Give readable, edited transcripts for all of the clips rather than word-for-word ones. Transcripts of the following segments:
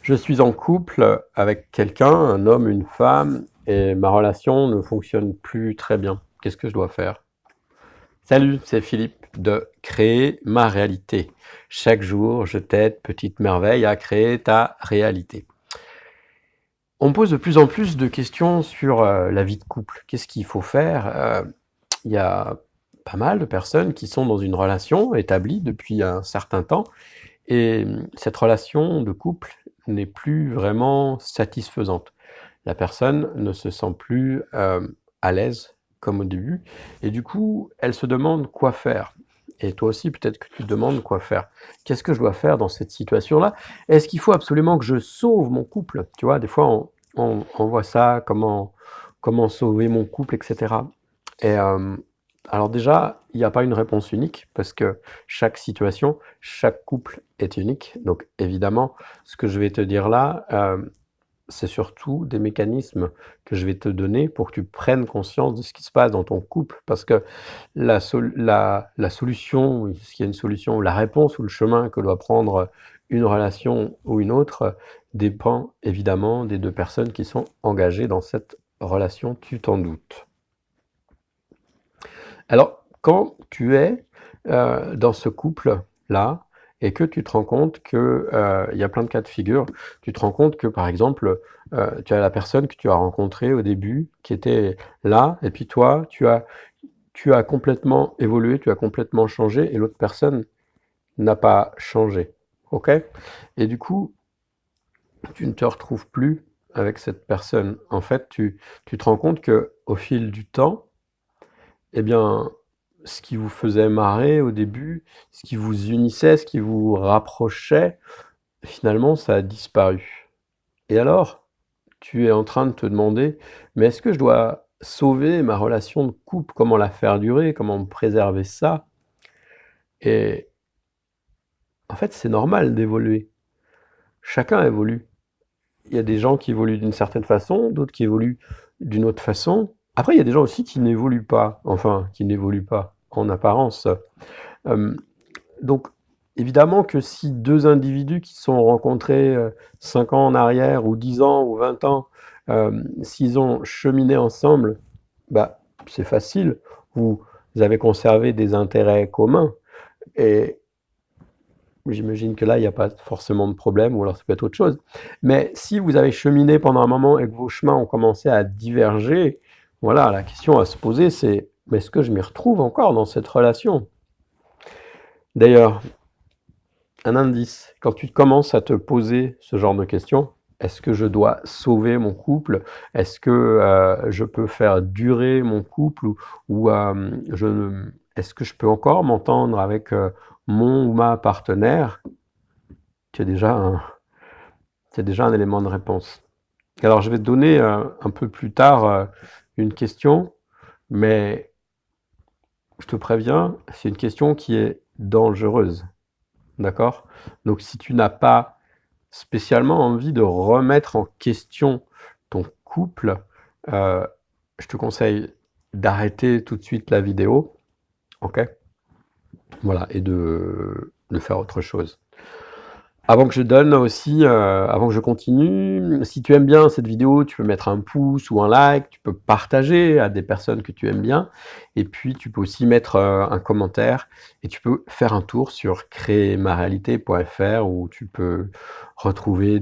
Je suis en couple avec quelqu'un, un homme, une femme, et ma relation ne fonctionne plus très bien. Qu'est-ce que je dois faire? Salut, c'est Philippe de Créer ma réalité. Chaque jour, je t'aide, petite merveille, à créer ta réalité. On me pose de plus en plus de questions sur la vie de couple. Qu'est-ce qu'il faut faire? Il y a pas mal de personnes qui sont dans une relation établie depuis un certain temps. Et cette relation de couple n'est plus vraiment satisfaisante. La personne ne se sent plus à l'aise comme au début, et du coup, elle se demande quoi faire. Et toi aussi, peut-être que tu te demandes quoi faire. Qu'est-ce que je dois faire dans cette situation-là? Est-ce qu'il faut absolument que je sauve mon couple? Tu vois, des fois, on voit ça, comment sauver mon couple, etc. Et alors déjà, il n'y a pas une réponse unique parce que chaque situation, chaque couple est unique. Donc évidemment, ce que je vais te dire là, c'est surtout des mécanismes que je vais te donner pour que tu prennes conscience de ce qui se passe dans ton couple. Parce que la solution, s'il y a une solution, ou la réponse ou le chemin que doit prendre une relation ou une autre, dépend évidemment des deux personnes qui sont engagées dans cette relation, tu t'en doutes. Alors, quand tu es dans ce couple-là et que tu te rends compte que il y a plein de cas de figure, tu te rends compte que par exemple, tu as la personne que tu as rencontrée au début qui était là, et puis toi, tu as complètement évolué, tu as complètement changé, et l'autre personne n'a pas changé. Ok? Et du coup, tu ne te retrouves plus avec cette personne. En fait, tu te rends compte que au fil du temps, eh bien, ce qui vous faisait marrer au début, ce qui vous unissait, ce qui vous rapprochait, finalement, ça a disparu. Et alors, tu es en train de te demander, mais est-ce que je dois sauver ma relation de couple? Comment la faire durer? Comment préserver ça? Et en fait, c'est normal d'évoluer. Chacun évolue. Il y a des gens qui évoluent d'une certaine façon, d'autres qui évoluent d'une autre façon. Après, il y a des gens aussi qui n'évoluent pas, enfin, qui n'évoluent pas en apparence. Euh, Donc, évidemment que si deux individus qui se sont rencontrés 5 ans en arrière, ou 10 ans, ou 20 ans, s'ils ont cheminé ensemble, bah, c'est facile. Vous avez conservé des intérêts communs. Et j'imagine que là, il n'y a pas forcément de problème, ou alors ça peut être autre chose. Mais si vous avez cheminé pendant un moment et que vos chemins ont commencé à diverger, voilà, la question à se poser, c'est, mais est-ce que je m'y retrouve encore dans cette relation? D'ailleurs, un indice, quand tu commences à te poser ce genre de questions, est-ce que je dois sauver mon couple? Est-ce que je peux faire durer mon couple? Ou est-ce que je peux encore m'entendre avec mon ou ma partenaire? C'est déjà c'est déjà un élément de réponse. Alors je vais te donner un peu plus tard une question, mais je te préviens, c'est une question qui est dangereuse. D'accord? Donc si tu n'as pas spécialement envie de remettre en question ton couple, euh, je te conseille d'arrêter tout de suite la vidéo, ok? Voilà, et de faire autre chose. Avant que je donne aussi, avant que je continue, si tu aimes bien cette vidéo, tu peux mettre un pouce ou un like, tu peux partager à des personnes que tu aimes bien, et puis tu peux aussi mettre un commentaire, et tu peux faire un tour sur créermaréalité.fr où tu peux retrouver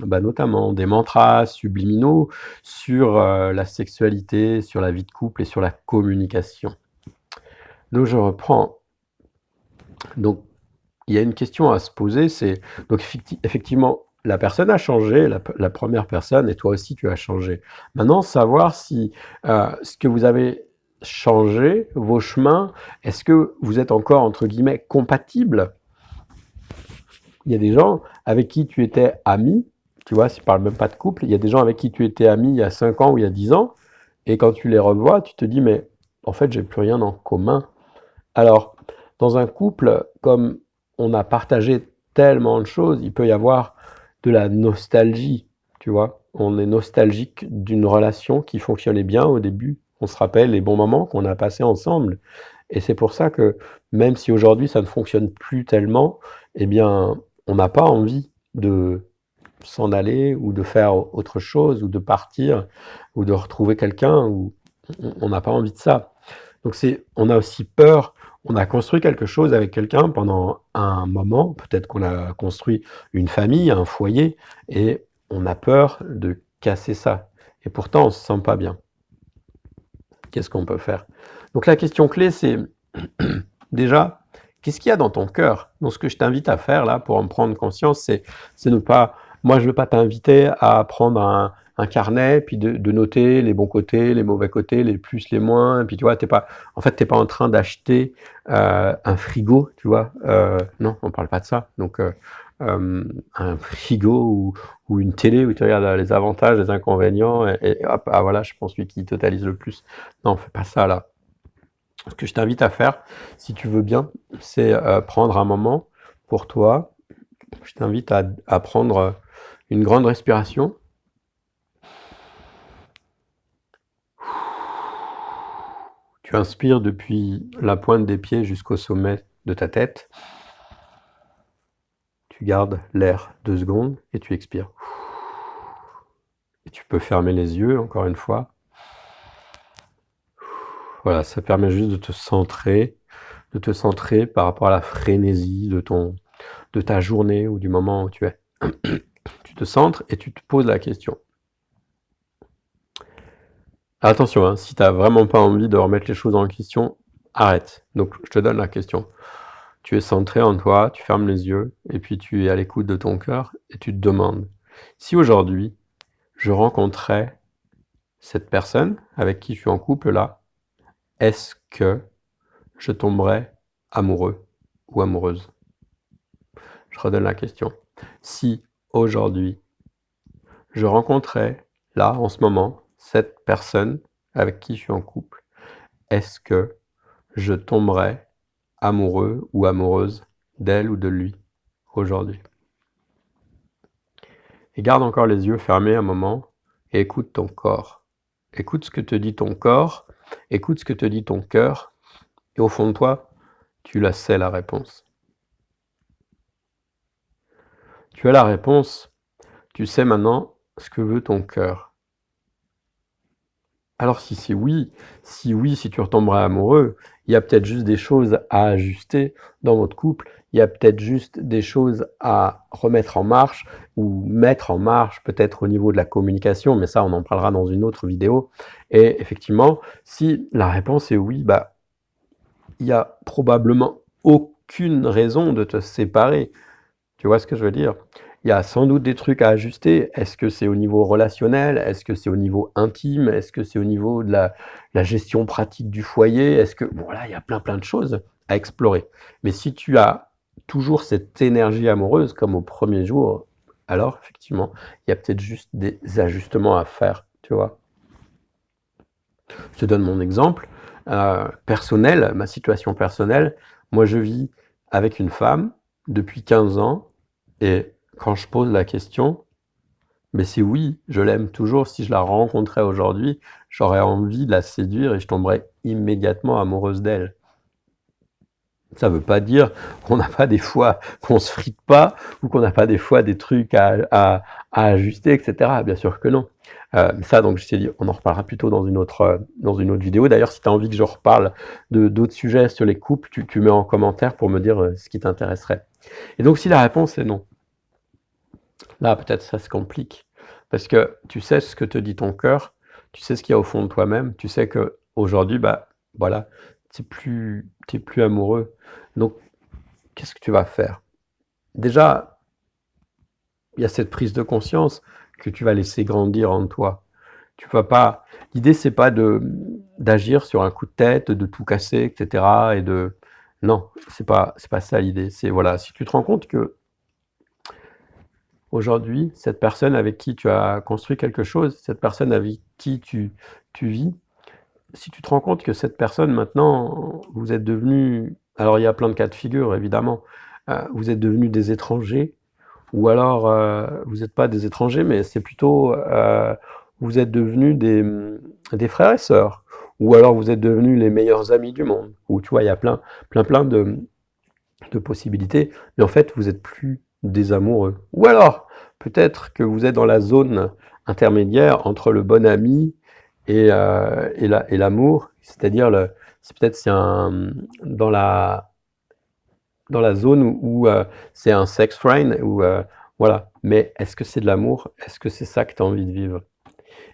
notamment des mantras subliminaux sur la sexualité, sur la vie de couple et sur la communication. Donc je reprends. Donc il y a une question à se poser, c'est donc effectivement, la personne a changé, la première personne, et toi aussi tu as changé. Maintenant, savoir si ce que vous avez changé, vos chemins, est-ce que vous êtes encore, entre guillemets, compatibles? Il y a des gens avec qui tu étais ami, tu vois, si je parle même pas de couple, il y a des gens avec qui tu étais ami il y a 5 ans ou il y a 10 ans, et quand tu les revois, tu te dis, mais en fait, j'ai plus rien en commun. Alors, dans un couple, comme on a partagé tellement de choses, il peut y avoir de la nostalgie, tu vois. On est nostalgique d'une relation qui fonctionnait bien au début. On se rappelle les bons moments qu'on a passés ensemble. Et c'est pour ça que même si aujourd'hui ça ne fonctionne plus tellement, eh bien, on n'a pas envie s'en aller ou de faire autre chose ou de partir ou de retrouver quelqu'un ou on n'a pas envie de ça. Donc on a aussi peur, on a construit quelque chose avec quelqu'un pendant un moment, peut-être qu'on a construit une famille, un foyer, et on a peur de casser ça. Et pourtant, on se sent pas bien. Qu'est-ce qu'on peut faire? Donc la question clé, c'est déjà, qu'est-ce qu'il y a dans ton cœur? Donc ce que je t'invite à faire là, pour en prendre conscience, c'est ne pas... Moi, je ne veux pas t'inviter à prendre un carnet, puis de noter les bons côtés, les mauvais côtés, les plus, les moins. Et puis tu vois, en fait, t'es pas en train d'acheter un frigo, tu vois. Non, on parle pas de ça. Donc, un frigo ou une télé où tu regardes les avantages, les inconvénients, et hop, ah voilà, je pense celui qui totalise le plus. Non, fais pas ça là. Ce que je t'invite à faire, si tu veux bien, c'est prendre un moment pour toi. Je t'invite à prendre une grande respiration. Tu inspires depuis la pointe des pieds jusqu'au sommet de ta tête. Tu gardes l'air 2 secondes et tu expires. Et tu peux fermer les yeux encore une fois. Voilà, ça permet juste de te centrer par rapport à la frénésie de ta journée ou du moment où tu es. Tu te centres et tu te poses la question. Attention, hein, si tu n'as vraiment pas envie de remettre les choses en question, arrête. Donc, je te donne la question. Tu es centré en toi, tu fermes les yeux, et puis tu es à l'écoute de ton cœur, et tu te demandes, si aujourd'hui, je rencontrais cette personne avec qui je suis en couple là, est-ce que je tomberais amoureux ou amoureuse? Je redonne la question. Si aujourd'hui, je rencontrais là, en ce moment, cette personne avec qui je suis en couple, est-ce que je tomberais amoureux ou amoureuse d'elle ou de lui aujourd'hui? Et garde encore les yeux fermés un moment et écoute ton corps. Écoute ce que te dit ton corps, écoute ce que te dit ton cœur, et au fond de toi, tu la sais la réponse. Tu as la réponse, tu sais maintenant ce que veut ton cœur. Alors si c'est oui, si tu retomberais amoureux, il y a peut-être juste des choses à ajuster dans votre couple, il y a peut-être juste des choses à remettre en marche ou mettre en marche peut-être au niveau de la communication, mais ça on en parlera dans une autre vidéo. Et effectivement, si la réponse est oui, bah il y a probablement aucune raison de te séparer. Tu vois ce que je veux dire? Il y a sans doute des trucs à ajuster. Est-ce que c'est au niveau relationnel? Est-ce que c'est au niveau intime? Est-ce que c'est au niveau de la gestion pratique du foyer? Est-ce que... Voilà, il y a plein de choses à explorer. Mais si tu as toujours cette énergie amoureuse comme au premier jour, alors effectivement, il y a peut-être juste des ajustements à faire, tu vois. Je te donne mon exemple personnel, ma situation personnelle. Moi, je vis avec une femme depuis 15 ans et quand je pose la question, mais c'est oui, je l'aime toujours. Si je la rencontrais aujourd'hui, j'aurais envie de la séduire et je tomberais immédiatement amoureuse d'elle. Ça ne veut pas dire qu'on n'a pas des fois, qu'on se frite pas, ou qu'on n'a pas des fois des trucs à ajuster, etc. Bien sûr que non. Ça, donc, je t'ai dit, on en reparlera plutôt dans une autre vidéo. D'ailleurs, si tu as envie que je reparle d'autres sujets sur les couples, tu mets en commentaire pour me dire ce qui t'intéresserait. Et donc, si la réponse est non, là, peut-être ça se complique. Parce que tu sais ce que te dit ton cœur, tu sais ce qu'il y a au fond de toi-même, tu sais qu'aujourd'hui, bah, voilà, t'es plus amoureux. Donc, qu'est-ce que tu vas faire? Déjà, il y a cette prise de conscience que tu vas laisser grandir en toi. Tu vas pas... L'idée, c'est pas d'agir sur un coup de tête, de tout casser, etc. Et de... Non, c'est pas ça l'idée. C'est, voilà, si tu te rends compte que aujourd'hui, cette personne avec qui tu as construit quelque chose, cette personne avec qui tu vis, si tu te rends compte que cette personne, maintenant, vous êtes devenus... Alors, il y a plein de cas de figure, évidemment. Vous êtes devenus des étrangers, ou alors, vous n'êtes pas des étrangers, mais c'est plutôt... vous êtes devenus des frères et sœurs, ou alors vous êtes devenus les meilleurs amis du monde, ou tu vois, il y a plein de possibilités, mais en fait, vous n'êtes plus des amoureux. Ou alors, peut-être que vous êtes dans la zone intermédiaire entre le bon ami et l'amour, c'est-à-dire c'est peut-être dans la zone où c'est un sex friend, voilà. Mais est-ce que c'est de l'amour? Est-ce que c'est ça que tu as envie de vivre?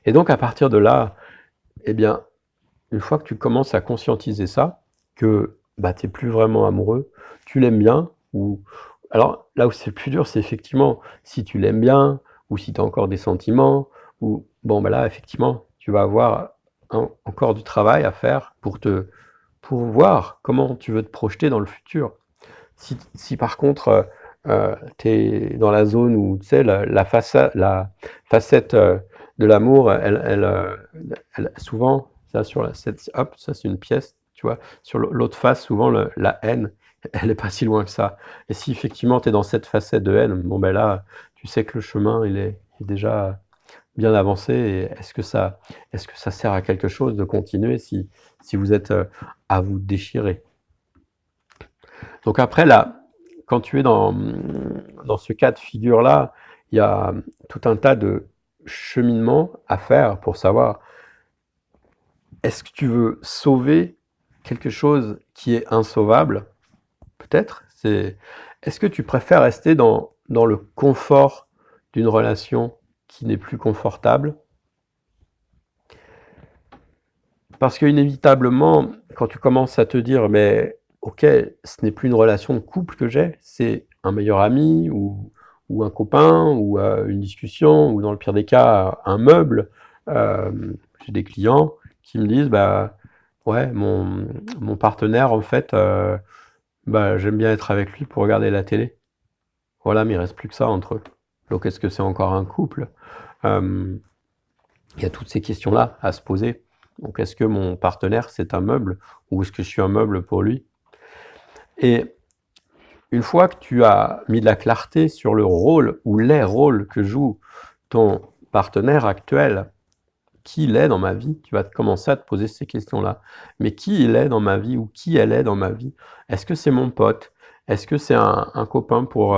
Et donc à partir de là, eh bien, une fois que tu commences à conscientiser ça, que bah, tu n'es plus vraiment amoureux, tu l'aimes bien, ou alors là où c'est le plus dur, c'est effectivement si tu l'aimes bien, ou si tu as encore des sentiments, ou bon bah là effectivement, tu vas avoir encore du travail à faire pour voir comment tu veux te projeter dans le futur. Si par contre, tu es dans la zone où, tu sais, la facette de l'amour, souvent, ça, hop, ça c'est une pièce, tu vois. Sur l'autre face, souvent, la haine, elle n'est pas si loin que ça. Et si effectivement tu es dans cette facette de haine, bon ben là, tu sais que le chemin, il est déjà bien avancé. Et est-ce que ça sert à quelque chose de continuer si vous êtes à vous déchirer? Donc après, là, quand tu es dans ce cas de figure-là, il y a tout un tas de cheminements à faire pour savoir, est-ce que tu veux sauver quelque chose qui est insauvable? Peut-être. Est-ce que tu préfères rester dans le confort d'une relation qui n'est plus confortable? Parce qu'inévitablement, quand tu commences à te dire, mais ok, ce n'est plus une relation de couple que j'ai, c'est un meilleur ami ou un copain ou une discussion ou dans le pire des cas, un meuble. J'ai des clients qui me disent, bah ouais, mon partenaire, en fait, bah, j'aime bien être avec lui pour regarder la télé. Voilà, mais il reste plus que ça entre eux. Donc est-ce que c'est encore un couple? Il y a toutes ces questions-là à se poser. Donc est-ce que mon partenaire, c'est un meuble ou est-ce que je suis un meuble pour lui? Et une fois que tu as mis de la clarté sur le rôle ou les rôles que joue ton partenaire actuel, qui il est dans ma vie, tu vas commencer à te poser ces questions-là. Mais qui il est dans ma vie ou qui elle est dans ma vie? Est-ce que c'est mon pote? Est-ce que c'est un copain pour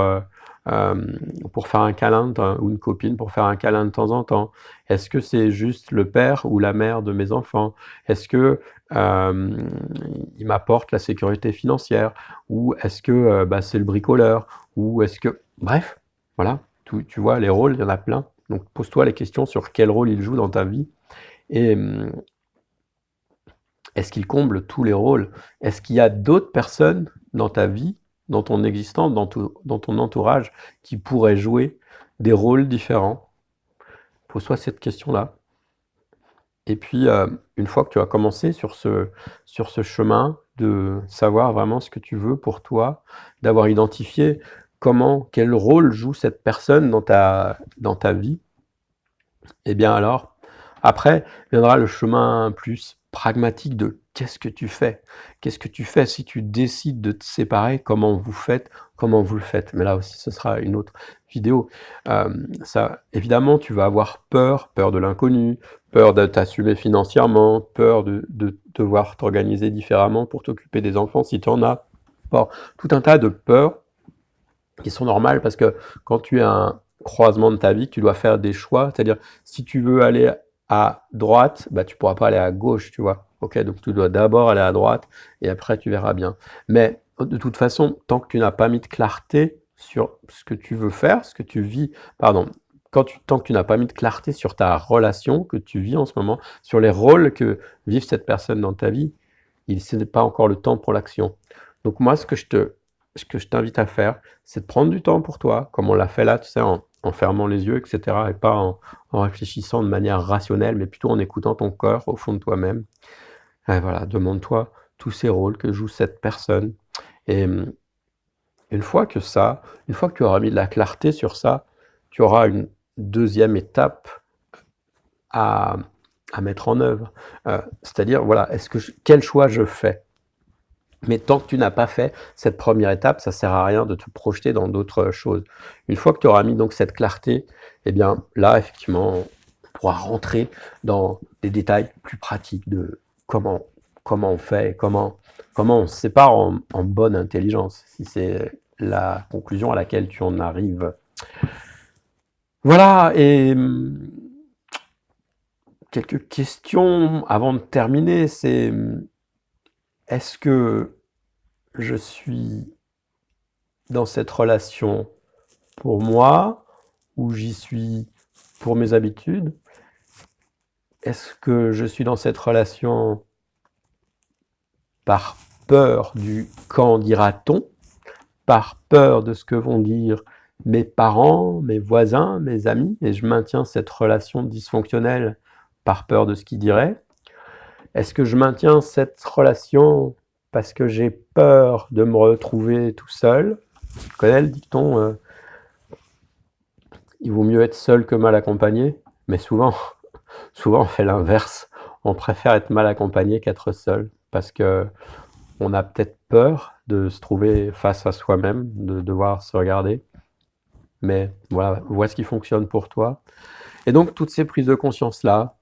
faire un câlin ou une copine pour faire un câlin de temps en temps? Est-ce que c'est juste le père ou la mère de mes enfants? Est-ce que il m'apporte la sécurité financière? Ou est-ce que bah, c'est le bricoleur? Ou est-ce que... Bref, voilà, tu vois, les rôles, il y en a plein. Donc pose-toi les questions sur quel rôle il joue dans ta vie. Et est-ce qu'il comble tous les rôles? Est-ce qu'il y a d'autres personnes dans ta vie, dans ton existence, dans ton entourage, qui pourraient jouer des rôles différents? Pose-toi cette question-là. Et puis, une fois que tu as commencé sur ce chemin de savoir vraiment ce que tu veux pour toi, d'avoir identifié quel rôle joue cette personne dans ta vie, eh bien alors, après viendra le chemin plus pragmatique de qu'est-ce que tu fais? Qu'est-ce que tu fais si tu décides de te séparer? Comment vous faites? Comment vous le faites? Mais là aussi, ce sera une autre vidéo. Ça, évidemment, tu vas avoir peur de l'inconnu, peur de t'assumer financièrement, peur de devoir t'organiser différemment pour t'occuper des enfants si tu en as. Bon, tout un tas de peurs qui sont normales parce que quand tu as un croisement de ta vie, tu dois faire des choix. C'est-à-dire, si tu veux aller à droite, bah, tu pourras pas aller à gauche, tu vois. Ok, donc tu dois d'abord aller à droite et après tu verras bien. Mais de toute façon, tant que tu n'as pas mis de clarté sur ce que tu veux faire, ce que tu vis, pardon, tant que tu n'as pas mis de clarté sur ta relation que tu vis en ce moment, sur les rôles que vive cette personne dans ta vie, ce n'est pas encore le temps pour l'action. Donc moi, ce que je t'invite à faire, c'est de prendre du temps pour toi, comme on l'a fait là, tu sais, en fermant les yeux, etc., et pas en réfléchissant de manière rationnelle, mais plutôt en écoutant ton corps au fond de toi-même. Et voilà, demande-toi tous ces rôles que joue cette personne. Et une fois que tu auras mis de la clarté sur ça, tu auras une deuxième étape à, à mettre en œuvre. C'est-à-dire, voilà, quel choix je fais? Mais tant que tu n'as pas fait cette première étape, ça ne sert à rien de te projeter dans d'autres choses. Une fois que tu auras mis donc cette clarté, eh bien là, effectivement, on pourra rentrer dans des détails plus pratiques de comment on fait, comment on se sépare en bonne intelligence, si c'est la conclusion à laquelle tu en arrives. Voilà, et quelques questions avant de terminer, c'est est-ce que je suis dans cette relation pour moi ou j'y suis pour mes habitudes? Est-ce que je suis dans cette relation par peur du «qu'en dira-t-on», par peur de ce que vont dire mes parents, mes voisins, mes amis, et je maintiens cette relation dysfonctionnelle par peur de ce qu'ils diraient? Est-ce que je maintiens cette relation parce que j'ai peur de me retrouver tout seul? Tu connais le dicton il vaut mieux être seul que mal accompagné, mais souvent, souvent on fait l'inverse. On préfère être mal accompagné qu'être seul parce que on a peut-être peur de se trouver face à soi-même, de devoir se regarder. Mais voilà, vois ce qui fonctionne pour toi. Et donc, toutes ces prises de conscience-là,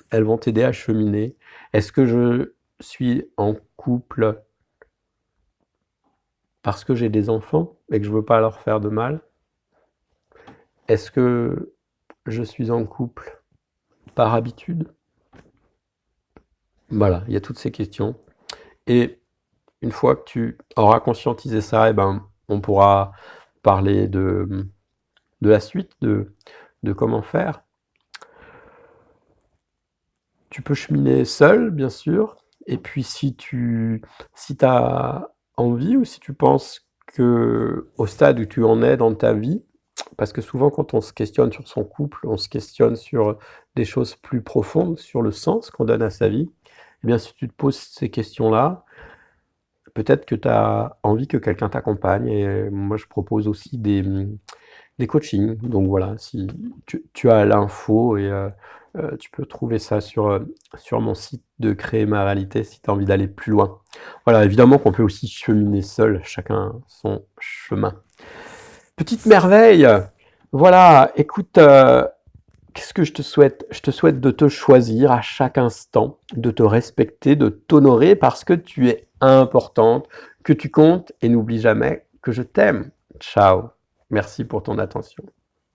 elles vont t'aider à cheminer. Est-ce que je suis en couple parce que j'ai des enfants et que je veux pas leur faire de mal? Est-ce que je suis en couple par habitude? Voilà, il y a toutes ces questions. Et une fois que tu auras conscientisé ça, eh ben, on pourra parler de la suite, de comment faire. Tu peux cheminer seul, bien sûr, et puis si as envie ou si tu penses que au stade où tu en es dans ta vie, parce que souvent quand on se questionne sur son couple, on se questionne sur des choses plus profondes, sur le sens qu'on donne à sa vie, eh bien si tu te poses ces questions-là, peut-être que tu as envie que quelqu'un t'accompagne, et moi je propose aussi des coachings. Donc voilà, si tu as l'info, et tu peux trouver ça sur mon site de Créer ma réalité si tu as envie d'aller plus loin. Voilà, évidemment qu'on peut aussi cheminer seul, chacun son chemin. Petite merveille! Voilà, écoute, qu'est-ce que je te souhaite? Je te souhaite de te choisir à chaque instant, de te respecter, de t'honorer parce que tu es importante, que tu comptes, et n'oublie jamais que je t'aime. Ciao. Merci pour ton attention.